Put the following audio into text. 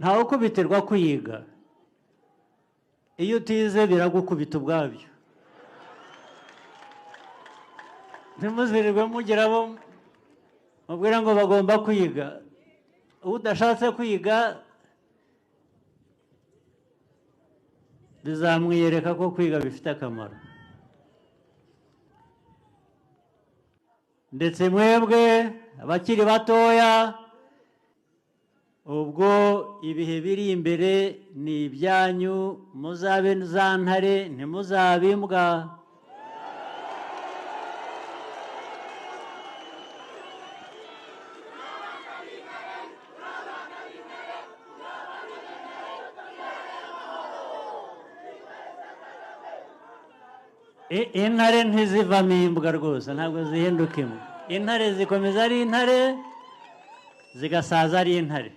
ntawe ukubitirwa kwiga, iyo utize biragukubita ubwabyo. Ntimuzirirwe mugira abo mubwira ngo bagomba kwiga, udashatse kwiga bizamwiyereka ko kwiga bifite akamaro. Ndetse mwebwe abakiri batoya, ubwo ibihe biri imbere ni ibyanyu, muzabe za ntare ntimuzabe imbwa. Intare ntizivamo imbwa rwose, ntabwo zihinduka imbwa. Intare zikomeza ari intare, zigasaza ari intare.